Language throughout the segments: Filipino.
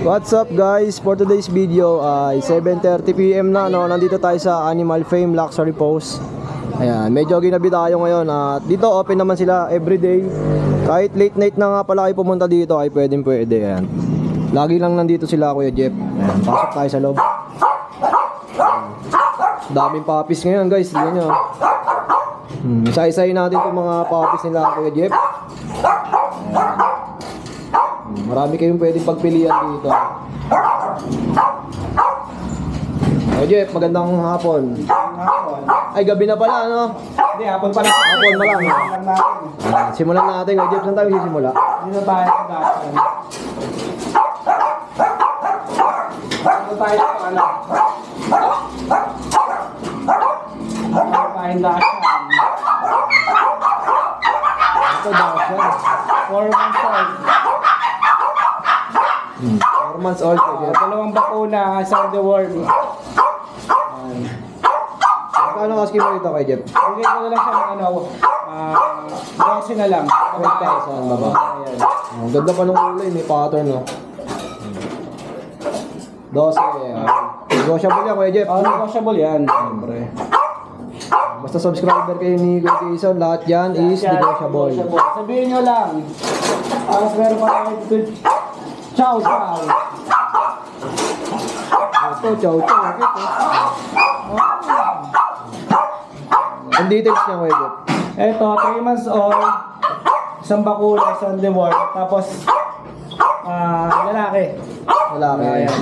What's up guys? For today's video ay 7:30 PM na, no? Nandito tayo sa Animal Fame Luxury Post. Ayan, medyo ginabi tayo ngayon at dito open naman sila everyday. Kahit late night na nga pala kayo pumunta dito ay pwede. Ayan. Lagi lang nandito sila Kuya Jeff. Ayan, pasok tayo sa loob. Daming puppies ngayon guys, tingnan nyo. Isa-isahin natin itong mga puppies nila Kuya Jeff. Marami kayong pwedeng pagpilian dito. Kuya Jeff, magandang hapon. Ay, gabi na pala, ano? Hindi, hapon pa lang. Hapon pa lang. Simulan natin, Kuya Jeff. Saan tayo sisimula? Dito tayo sa Dachshund. Dito tayo sa ano? Dito tayo sa Dachshund. Ito, Dachshund. 4 months old. 4 months old, Kuya Jeff. Dalawang bakuna sa the world. Ano asking mo dito, Kuya Jeff? Bigay ko na lang siya ng ano, 12 na lang. 12,000 ba? Ang ganda pa ng kulay, may pattern, no? 12, negotiable yan, Kuya Jeff. Negotiable yan. Siyempre. Basta subscriber kayo ni Kuya Jason, lahat yan is negotiable. Sabihin nyo lang. Tapos meron pa tayo dito. Chow. Ito, chow. Ang details niya, Kuya Jeff. Ito, 3 months old. Isang bakula, isang deworm. Tapos, lalaki. Lalaki. Ayan.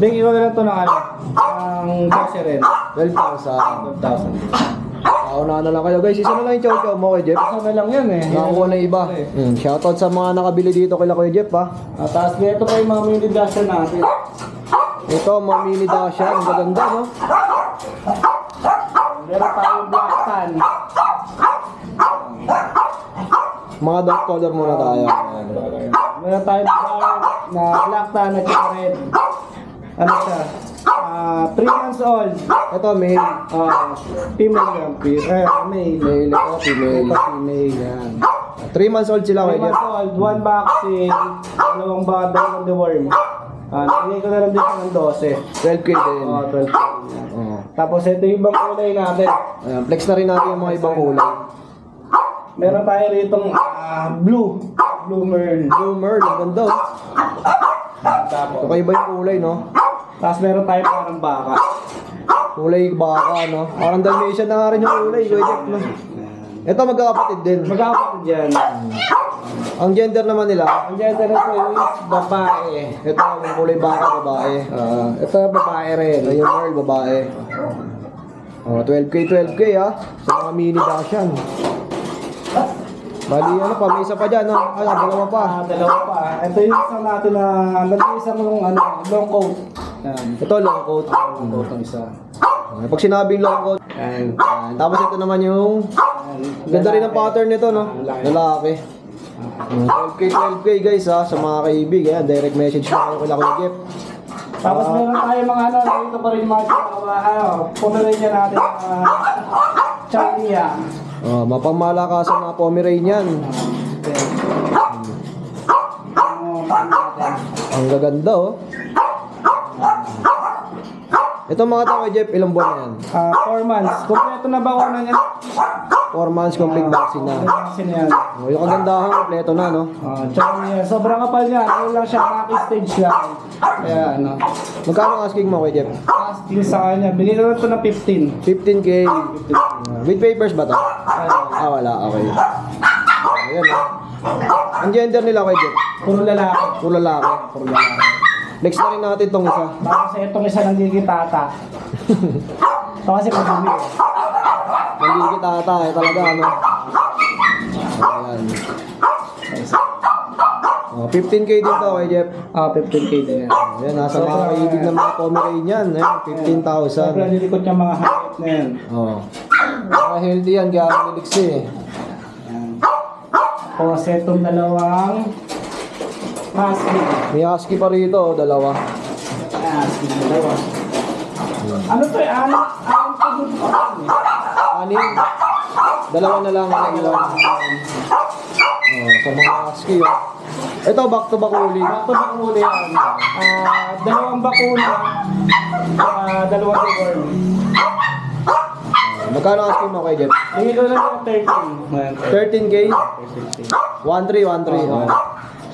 Bigyan ko na lang ito ng ano, ang kasi rin. 12,000. 12,000. Una na lang kayo guys, isa na lang yung chow mo, Kuya Jeff. Isa na lang yan eh. Nakakuha na iba. Shoutout sa mga nakabili dito kay Kuya Jeff, ha. Tapos dito pa yung mga mini Dachshund natin. Ito, mga mini Dachshund. Ang gaganda, no? Meron tayong black tan. Mga dark color muna tayo. Meron tayong na black tan at red. Ano siya? 3 months old. Ito, male. Female yan. Male. Male ito, female. Female yan. 3 months old sila, 3 Kuya Jeff. months old, 1 vaccine, dalawang ng deworm. Nagay ko na lang dito ng 12. 12K din. 12. Oh. Tapos ito yung ibang kulay natin. Ayan, flex na rin natin yung mga ibang kulay. Meron tayo ritong blue. Blue Merl. Blue Merl, ang ganda, oh. Tapos, Ito kayo ba yung kulay, no? tapos meron tayo parang baka. Kulay baka, no? Parang Dalmatian na nga rin yung kulay, Kuya Jeff, no? Ito, magkakapatid din. Magkakapatid yan. Ang gender naman nila, Ang gender na ito is babae. ito, yung kulay baka, babae. Ito babae rin. Ito yung Merl, babae. 12K, ha? Sa mga mini Dachshund. Bali, ano pa, may isa pa dyan, no? Dalawa pa. Dalawa pa. Ito yung isang natin na, isang long coat. Yan. Ito, long coat. Long coat ang isa. Pag sinabing long coat, Yan. tapos ito naman yung ganda rin ang pattern nito, no? Lalaki. 12K guys, ha? Sa mga kaibig, yan. Direct message na kayo kila Kuya Jeff. Tapos meron tayo mga dito pa rin yung mga Pomeranian natin, Chania. Mapangmalakasan na Pomeranian. Ang gaganda, oh. Ito mga Kuya Jeff, ilang buwan na yan? 4 months. Kompleto na ba una niya? 4 months complete vaccine na. Vaccine yan. Yung kagandahan, kompleto na, no? Chania. Sobrang kapal niya. Ano lang siya, kaki stage lang. Kaya ano. Magkano asking mo, Kuya Jeff? Asking sa kanya. Binili ko ito ng 15. 15K. With papers ba to? Wala. Okay. Ayan, oh. Ang gender nila, Kuya Jeff? Puro lalaki. Puro lalaki. Next na rin natin itong isa. Tapos itong isa nagigitata. Ito kasi madumi eh. Nagigit ata, talaga, ano? Ayan. 15K din to, Kuya Jeff. 15K din yan. Ayan, nasa mga kaibig ng mga Pomeranian. Ayan, 15,000. Sobrang nilikot yung mga hayop na yan. Mga healthy yan, kaya niliksi eh. Tapos itong dalawang husky. May husky pa rito, dalawa. Husky, dalawa. Ano to eh? Anong pagod ko? Anim. Dalawa na lang ang iwan. Sa mga husky, oh. Ito, back to back uli. Back to back muli yan. Dalawang bakuna, dalawang deworm. Magkano asking mo kay Jeff? Hindi ko lang ng 13. 13K? 1-3, 1-3. Oh.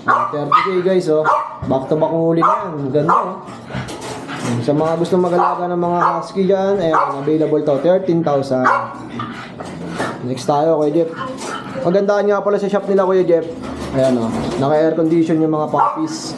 30K guys, oh. Back to back uli na yan. Ganda, oh. Sa mga gusto mag-alaga ng mga husky dyan, ayan, available to. 13,000. Next tayo kay Jeff. Magandaan nga pala sa shop nila Kuya Jeff. Ayan, oh. Naka-air condition yung mga puppies.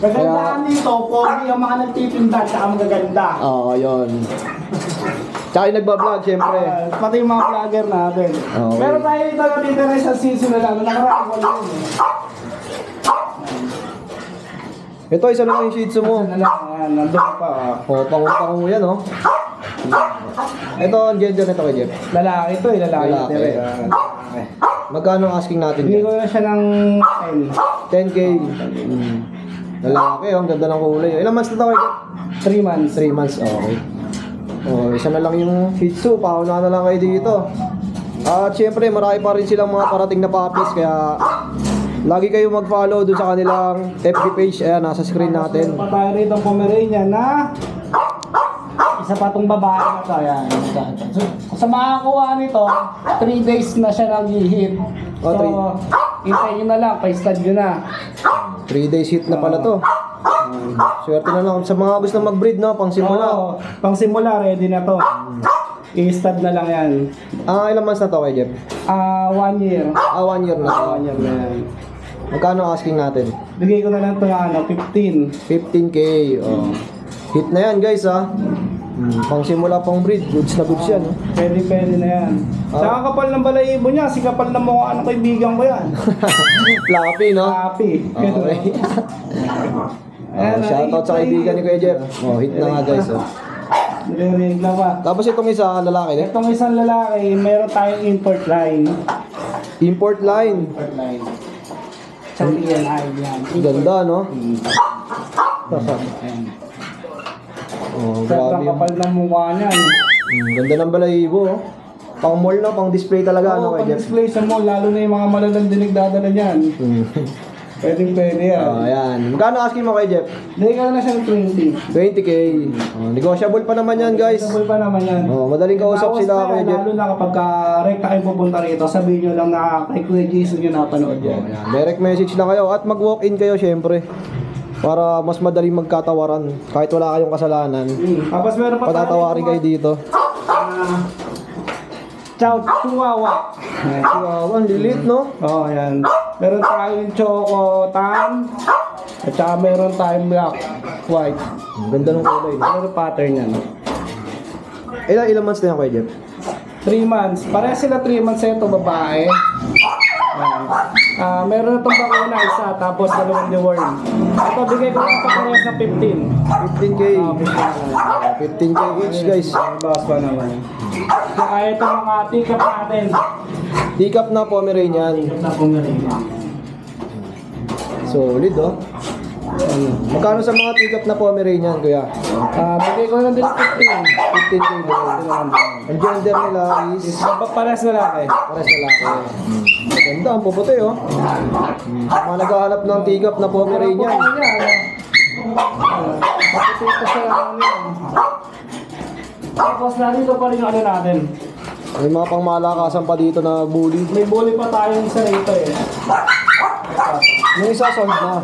Magandaan dito, pogi ang mga nagtitinda at magaganda. Oo, yun. Tsaka yung nagbablog, syempre. Pati yung mga vlogger natin. Okay. Pero tayo dito natitira na isang season na lang. Nakaraan ko yun eh. Ito, isa lang yung shih tzu mo. Ano lang, nandun pa. Oh, pangunta yan, oh. Ito, ang gender nito kay Jeff. Lalaki to eh, lalaki. Lalaki. Lalaki. Magkano ang asking natin Hindi dyan? ko na siya ng 10K. Lalaki, oh. Ang ganda ng kulay. Ilang months na ito kay Jeff? 3 months. 3 months, okay. Oh, isa na lang yung shih tzu. Pauna na lang kayo dito. At syempre, marami pa rin silang mga parating na puppies. Kaya, lagi kayo mag-follow dun sa kanilang FB page. Ayan, nasa screen natin. Meron pa tayo rito ang Pomeranian na isa pa tong babae na to. Ayan. So, sa makakuha nito, 3 days na siya nag-hit. Oh, So, hintayin nyo na lang, pa-stud nyo na. 3 days hit na pala to. Swerte na lang sa mga gusto mag-breed, no? Pang simula. Oo, pang simula, ready na to. I-stud na lang yan. Ilang months na to kay Jeff? 1 year. 1 year na to. 1 year na yan. Magkano asking natin? Bigay ko na lang ito na 15. 15K. Oh. Hit na yan guys, ha? Pang simula pang breed. Goods na goods yan, no? Pwede na yan. Saka kapal ng balayibo niya, si kapal ng mukha ng kaibigan ko yan. Fluffy, no? Happy. Okay. Shoutout sa kaibigan ni Kuya Jeff. Oh, hit na nga guys, oh. Narinig na ba? Tapos itong isa, lalaki, eh? Itong isang lalaki, meron tayong import line. Import line. Import line. Sa PNI yan. Ganda, no? Ayan. Oh, Sobrang grabe. kapal ng mukha niya. Ganda ng balahibo, oh. Pang mall na, pang display talaga, ano Oo, kay Jeff? pag-display sa mall, lalo na yung mga malalandinig dadala niyan. Pwede yan. Oh, ayan. Magkano asking mo kay Jeff? Dahil ka na siya ng 20. 20K. Oh, negotiable pa naman yan, guys. Sabay pa naman yan. Oh, madaling kausap Bawas sila pa kay yan, Jeff. lalo na kapag rekta kayo pupunta rito, sabihin nyo lang na kay Kuya Jason yung napanood yan. Ayan. Direct message lang kayo at mag-walk-in kayo, syempre. Para mas madaling magkatawaran. Kahit wala kayong kasalanan. Tapos meron pa Patatawarin kayo dito. Chow Chihuahua. Wow, ang lilit, no? Oh, yan. Meron tayong Choco Tan. At saka meron tayong Black White. Ang ganda ng kulay, no? Ano pattern yan? Ilang months na yan kay Jeff? 3 months. Pareha sila 3 months sa ito, babae. Meron na itong bakuna isa, tapos dalawang deworm. Ito, bigay ko lang sa parehas ng 15. 15K. 15K each, guys. Bawas pa naman. Saka ito mga tikap natin. Teacup na Pomeranian. Na Pomeranian. Solid, oh. Magkano sa mga teacup na Pomeranian, kuya? Bigay ko lang din 15. 15K din. Ang gender nila is... Parehas na lalaki. Pares na laki. Ganda, ang puputi, oh. Sa mga naghahanap ng teacup na Pomeranian. Pakipito sa ano yan. Tapos nandito pa rin yung ano natin. May mga pangmalakasan pa dito na bully. May bully pa tayong isa rito eh. Yung isa sold na.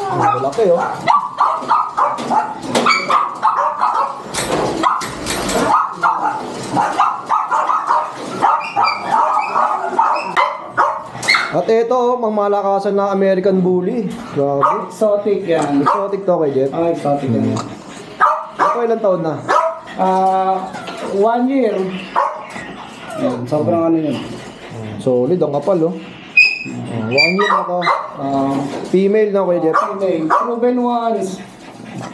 Ang laki, oh. At ito, oh, pangmalakasan na American Bully. Grabe. Exotic yan. Exotic to kay Jeff. Exotic yan. Ito ilang taon na? 1 year. Yan, sobrang ano yun. Solid, ang kapal, oh. 1 year na to. Female na kay Jeff. Okay, proven once.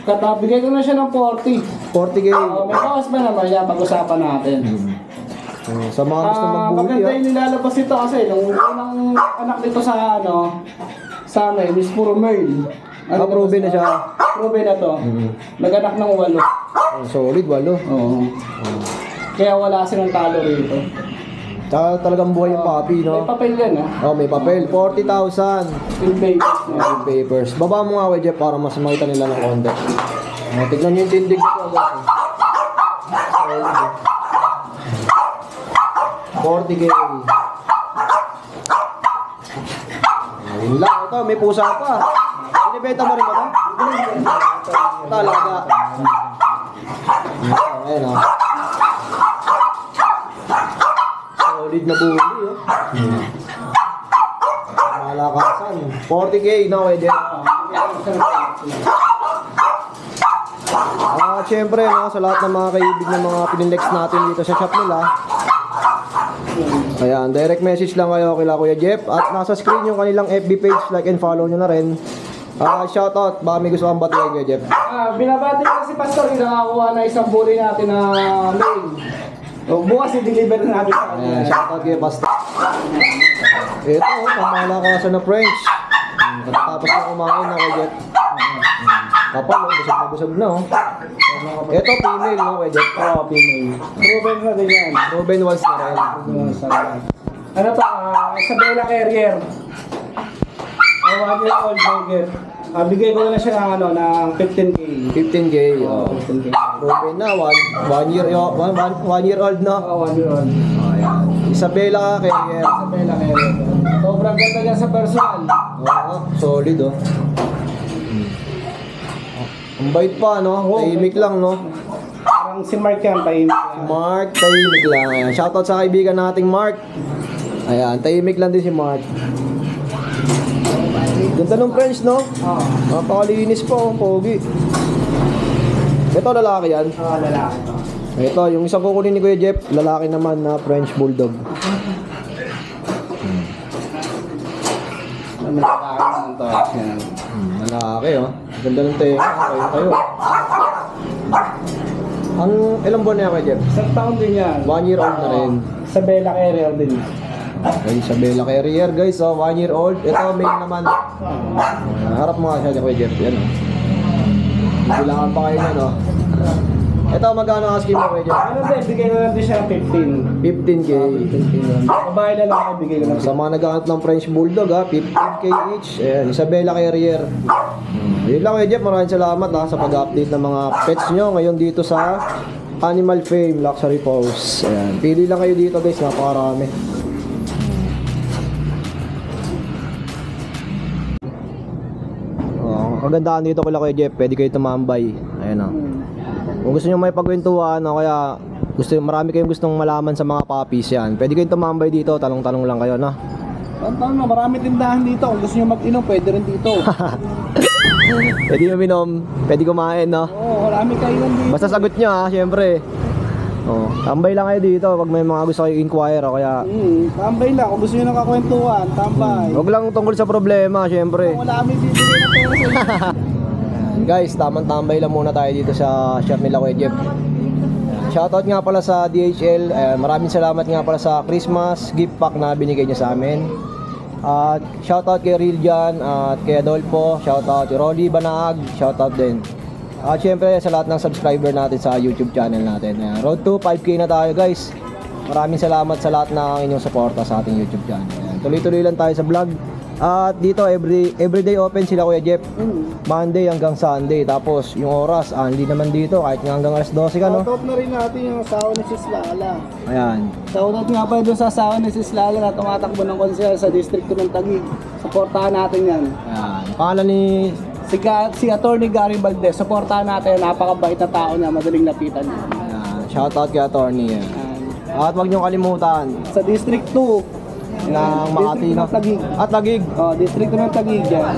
Katabigay ko na siya ng 40. 40K. May bawas ba naman yan? Pag-usapan natin. Sa mga gusto mag-bully, Maganda ah. yung nilalabas ito kasi nung unang anak nito sa ano, sa amin, is puro male. Proven na siya. Proven na to. Naganak ng 8. Solid, walo. Oo. Kaya wala silang talo rito. Tsaka talagang buhay yung puppy, May no? papel yan, ha? Oh, may papel. 40,000. Yung papers na. Yung papers. Baba mo nga, Jeff, para mas makita nila ng konti. Tignan nyo yung tindig ko, guys. 40K. Ayun lang. Ito, may pusa pa. Binibenta mo rin ba ito? Talaga. Ayan, oh. Solid na bully, oh. Malakasan. 40K na, Jeff. Siyempre, no, sa lahat ng mga kaibig ng mga pinilex natin dito sa shop nila. Ayan, direct message lang kayo kila Kuya Jeff. At nasa screen yung kanilang FB page, like and follow nyo na rin. Shoutout, baka may gusto kang batihin, Kuya Jeff. Binabati ko si Pastor, nakakuha na isang bully natin na mail. So, bukas i-deliver na natin sa kanya. Ayan, shoutout kay Pastor. Ito, pamalakasan na French. Katapos na kumain na, Kuya Jeff. Kapal, oh, busog na, oh. Ito, female, no, Kuya Jeff? Oo, female. Proven na din yan. Ruben Walls na rin. Ano pa, Isabella Carrier. 1 year old burger. Bigay ko na siya ng, ano, ng 15K. 15K, oh. 15K. Ruben na, one year old, no? Oo, 1 year old. Ayan. Isabella Carrier. Isabella Carrier. Sobrang ganda niya sa personal. Oo, solid, oh. Ang bait pa, no? Tahimik lang, no? Parang si Mark yan, tahimik lang. Mark, tahimik lang. Ayan. Shoutout sa kaibigan nating Mark. Ayan, tahimik lang din si Mark. Ganda ng French, no? Oo. Napakalinis po, pogi. Ito, lalaki yan. Oo, lalaki. Ito, yung isang kukunin ni Kuya Jeff, lalaki naman na French Bulldog. Ano lalaki naman to? Yan. Lalaki, oh. Ganda ng tenga. Kayo. Ang ilang buwan na yan, Kuya Jeff? Isang taon din yan. 1 year old na rin. Isabella Carrier din. Okay, Isabella Carrier, guys, oh, 1 year old. Ito, male naman. Ayan, harap mo nga siya, Kuya Jeff. Yan, oh. Bilangan pa kayo na, no? Ito, magkano ang asking mo, Kuya Jeff? Ano din, bigay na lang din siya ng 15. 15K. Babae na lang bigay na lang. Sa mga naghahanap ng French Bulldog, ha, 15K each. Ayan, Isabella Carrier. Yun lang, Kuya Jeff. Maraming salamat, ha, sa pag-update ng mga pets nyo ngayon dito sa Animal Fame Luxury Post. Ayan, pili lang kayo dito, guys. Napakarami. Kagandahan dito kila Kuya Jeff, pwede kayo tumambay. Ayan, o. Kung gusto nyo may pagkwentuhan, o kaya marami kayong gustong malaman sa mga puppies yan, pwede kayong tumambay dito, tanong-tanong lang kayo, no? Tanong na, marami tindahan dito. Kung gusto nyo mag-inom, pwede rin dito. Pwede uminom, pwede kumain, no? Oo, marami kainan dito. Basta sagot nyo, ha, syempre. Oh, tambay lang kayo dito pag may mga gusto kayo inquire, o kaya Tambay lang. Kung gusto nyo nakakwentuhan, tambay. huwag lang tungkol sa problema, syempre. Kung wala kami bibigay na pera sa inyo. Guys, tamang-tambay lang muna tayo dito sa shop nila Kuya Jeff. Shoutout nga pala sa DHL. Maraming salamat nga pala sa Christmas gift pack na binigay niya sa amin. At shoutout kay Riljan at kay Adolfo. Shoutout kay Rolly Banag. Shoutout din. At syempre sa lahat ng subscriber natin sa YouTube channel natin. Road to 5K na tayo, guys. Maraming salamat sa lahat ng inyong suporta sa ating YouTube channel. Tuloy-tuloy lang tayo sa vlog. At dito everyday open sila Kuya Jeff. Monday hanggang Sunday. Tapos yung oras, hindi naman dito kahit nga hanggang alas 12 ka, no? Shoutout na rin natin yung asawa ni Sis Lala. Ayan. Shoutout nga pa doon sa asawa ni Sis Lala na tumatakbo ng konsel sa distrito ng Taguig. Supportahan natin yan. Ayan. Pangalan ni Si Attorney Gary Valdez, supportahan natin. Napakabait na tao niya, madaling lapitan niya. Ayan. Shoutout kay Attorney. At wag niyong kalimutan Sa District 2 ng Makati, no? ng Taguig. At Taguig. Distrito ng Taguig yan.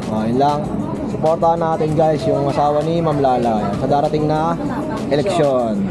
Yun lang. Supportahan natin, guys, yung asawa ni Ma'am Lala sa darating na eleksyon.